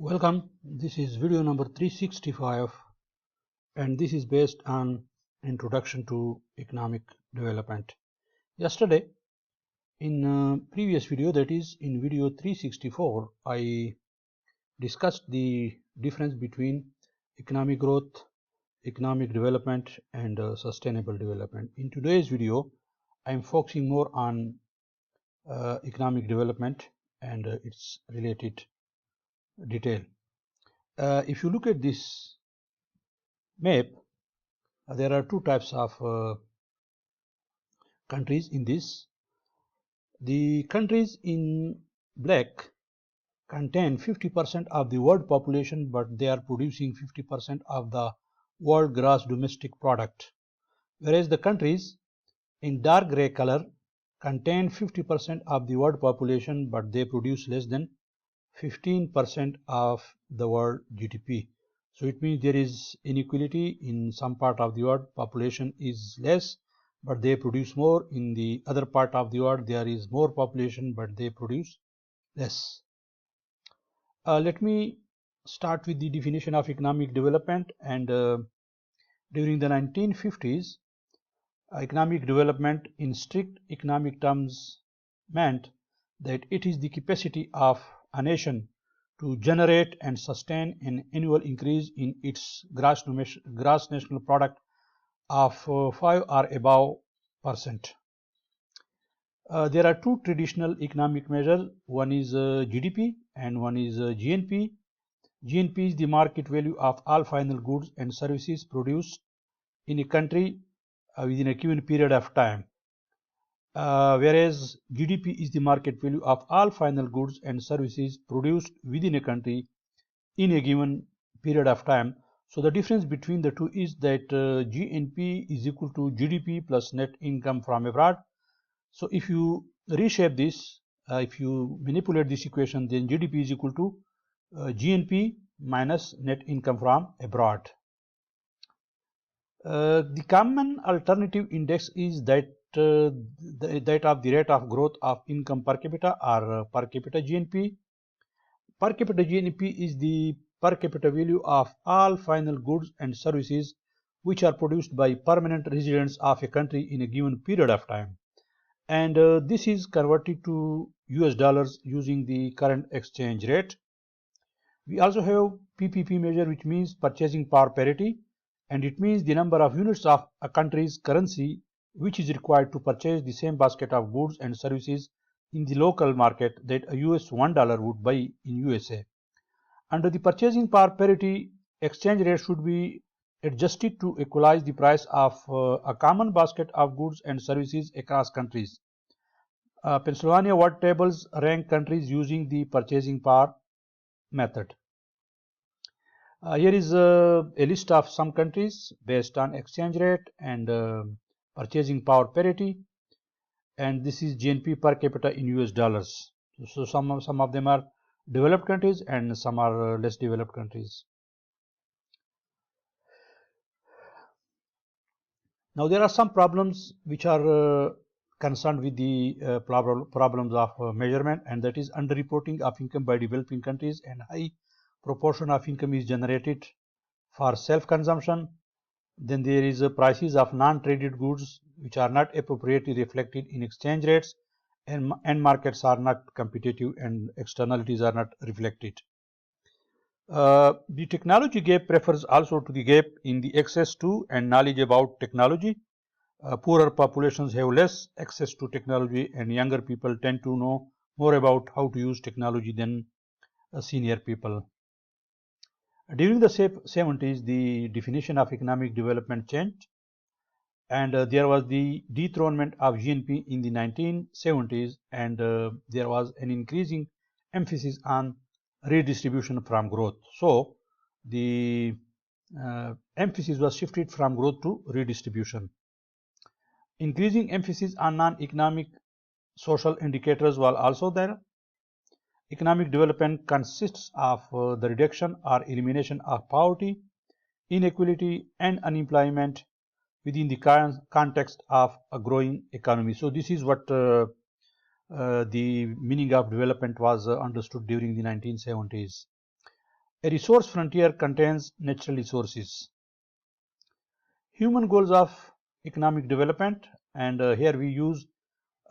Welcome, this is video number 365 and this is based on Introduction to Economic Development. Yesterday in previous video, that is in video 364, I discussed the difference between economic growth, economic development and sustainable development. In today's video, I am focusing more on economic development and its related detail. If you look at this map, there are two types of countries in this. The countries in black contain 50% of the world population, but they are producing 50% of the world gross domestic product. Whereas the countries in dark gray color contain 50% of the world population, but they produce less than 15% of the world GDP. So it means there is inequality. In some part of the world, population is less, but they produce more. In the other part of the world, there is more population, but they produce less. Let me start with the definition of economic development. And during the 1950s, economic development in strict economic terms meant that it is the capacity of a nation to generate and sustain an annual increase in its gross national product of 5 or above percent. There are two traditional economic measures. One is GDP and one is GNP. GNP is the market value of all final goods and services produced in a country within a given period of time. Whereas GDP is the market value of all final goods and services produced within a country in a given period of time. So the difference between the two is that GNP is equal to GDP plus net income from abroad. So if you reshape this, if you manipulate this equation, then GDP is equal to GNP minus net income from abroad. The common alternative index is that that of the rate of growth of income per capita, or per capita GNP. Per capita GNP is the per capita value of all final goods and services which are produced by permanent residents of a country in a given period of time. And this is converted to US dollars using the current exchange rate. We also have PPP measure, which means purchasing power parity, and it means the number of units of a country's currency which is required to purchase the same basket of goods and services in the local market that a US $1 would buy in USA. Under the purchasing power parity, exchange rate should be adjusted to equalize the price of a common basket of goods and services across countries. Pennsylvania Watt tables rank countries using the purchasing power method. Here is a list of some countries based on exchange rate and purchasing power parity, and this is GNP per capita in US dollars. So some of them are developed countries and some are less developed countries. Now there are some problems which are concerned with the problems of measurement, and that is underreporting of income by developing countries, and high proportion of income is generated for self-consumption. Then there is prices of non-traded goods which are not appropriately reflected in exchange rates, and end markets are not competitive and externalities are not reflected. The technology gap refers also to the gap in the access to and knowledge about technology. Poorer populations have less access to technology, and younger people tend to know more about how to use technology than senior people. During the 70s, the definition of economic development changed, and there was the dethronement of GNP in the 1970s, and there was an increasing emphasis on redistribution from growth. So the emphasis was shifted from growth to redistribution. Increasing emphasis on non-economic social indicators was also there. Economic development consists of the reduction or elimination of poverty, inequality, and unemployment within the context of a growing economy. So this is what the meaning of development was understood during the 1970s. A resource frontier contains natural resources. Human goals of economic development, and here we use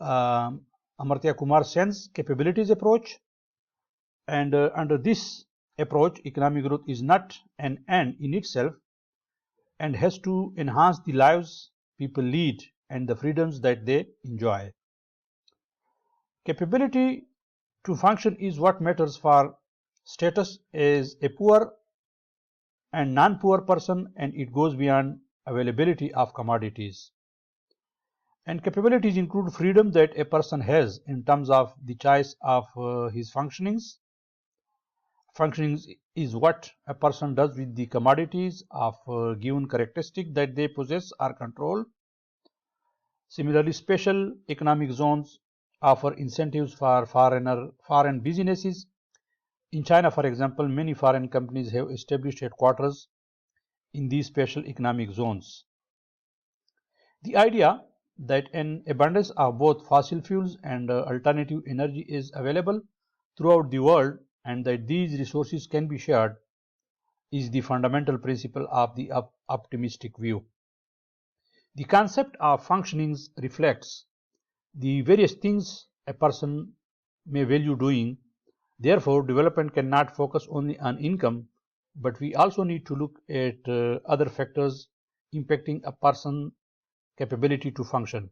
Amartya Kumar Sen's capabilities approach. And under this approach, economic growth is not an end in itself and has to enhance the lives people lead and the freedoms that they enjoy. Capability to function is what matters for status as a poor and non-poor person, and it goes beyond availability of commodities. And capabilities include freedom that a person has in terms of the choice of his functionings. Functionings is what a person does with the commodities of given characteristic that they possess or control. Similarly, special economic zones offer incentives for foreign businesses. In China, for example, many foreign companies have established headquarters in these special economic zones. The idea that an abundance of both fossil fuels and alternative energy is available throughout the world and that these resources can be shared is the fundamental principle of the optimistic view. The concept of functionings reflects the various things a person may value doing. Therefore, development cannot focus only on income, but we also need to look at other factors impacting a person's capability to function.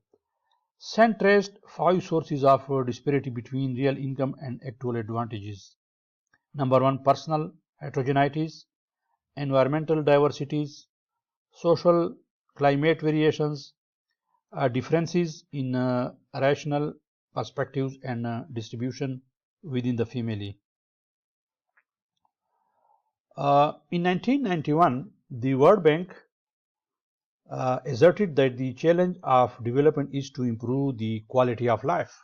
Sen traced 5 sources of disparity between real income and actual advantages. Number 1, personal heterogeneities, environmental diversities, social climate variations, differences in rational perspectives and distribution within the family. In 1991, the World Bank asserted that the challenge of development is to improve the quality of life.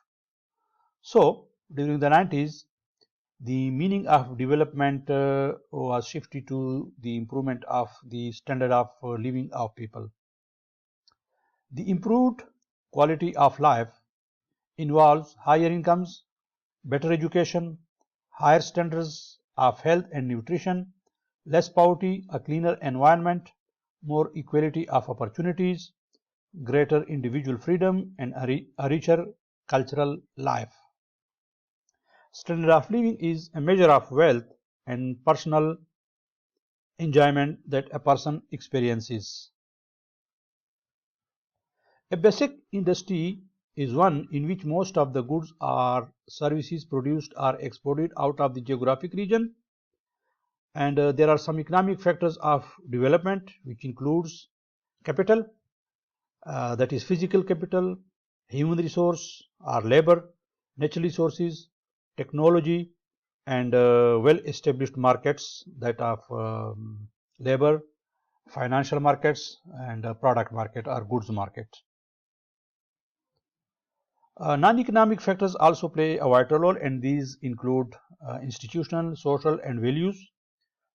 So, during the 90s, the meaning of development was shifted to the improvement of the standard of living of people. The improved quality of life involves higher incomes, better education, higher standards of health and nutrition, less poverty, a cleaner environment, more equality of opportunities, greater individual freedom, and a richer cultural life. Standard of living is a measure of wealth and personal enjoyment that a person experiences. A basic industry is one in which most of the goods or services produced are exported out of the geographic region. And there are some economic factors of development, which includes capital, that is physical capital, human resource or labor, natural resources, technology, and well-established markets that of labor, financial markets, and product market or goods market. Non-economic factors also play a vital role, and these include institutional, social, and values.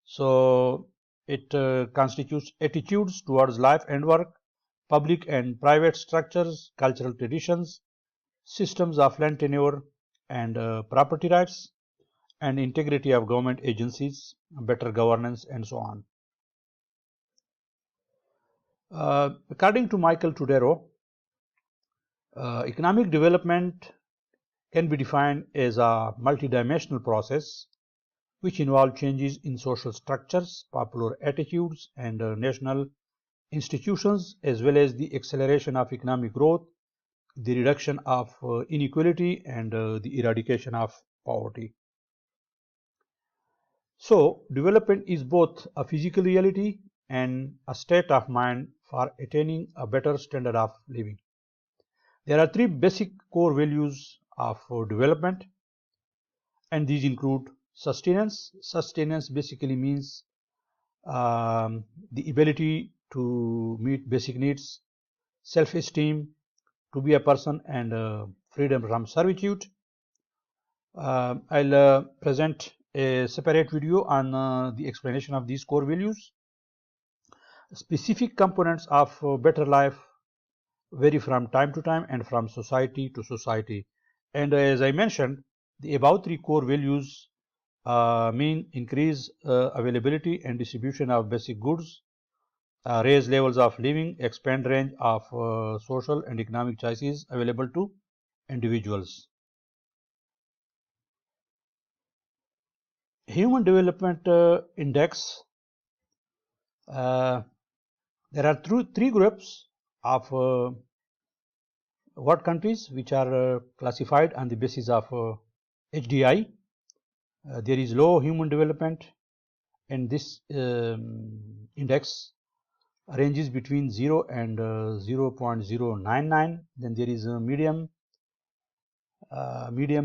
So it constitutes attitudes towards life and work, public and private structures, cultural traditions, systems of land tenure and property rights, and integrity of government agencies, better governance, and so on. According to Michael Tudero, economic development can be defined as a multidimensional process which involve changes in social structures, popular attitudes, and national institutions, as well as the acceleration of economic growth, the reduction of inequality, and the eradication of poverty. So, development is both a physical reality and a state of mind for attaining a better standard of living. There are 3 basic core values of development, and these include sustenance. Sustenance basically means the ability to meet basic needs, self-esteem, to be a person, and freedom from servitude. I'll present a separate video on the explanation of these core values. Specific components of better life vary from time to time and from society to society. And as I mentioned, the above 3 core values mean increase availability and distribution of basic goods, raise levels of living, expand range of social and economic choices available to individuals. Human Development Index, there are three groups of what countries which are classified on the basis of HDI. There is low human development, and this index ranges between 0 and 0.099. Then there is a medium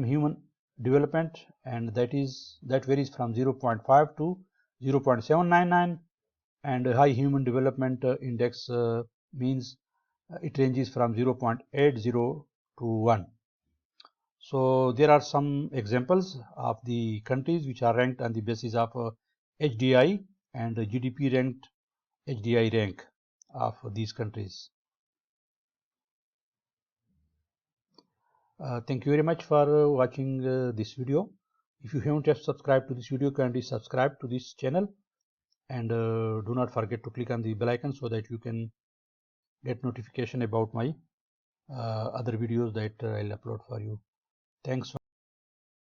human development, and that varies from 0.5 to 0.799, and high human development index means it ranges from 0.80 to 1. So there are some examples of the countries which are ranked on the basis of HDI and GDP ranked HDI rank of these countries. Thank you very much for watching this video. If you haven't yet subscribed to this video, kindly subscribe to this channel, and do not forget to click on the bell icon so that you can get notification about my other videos that I'll upload for you. Thanks.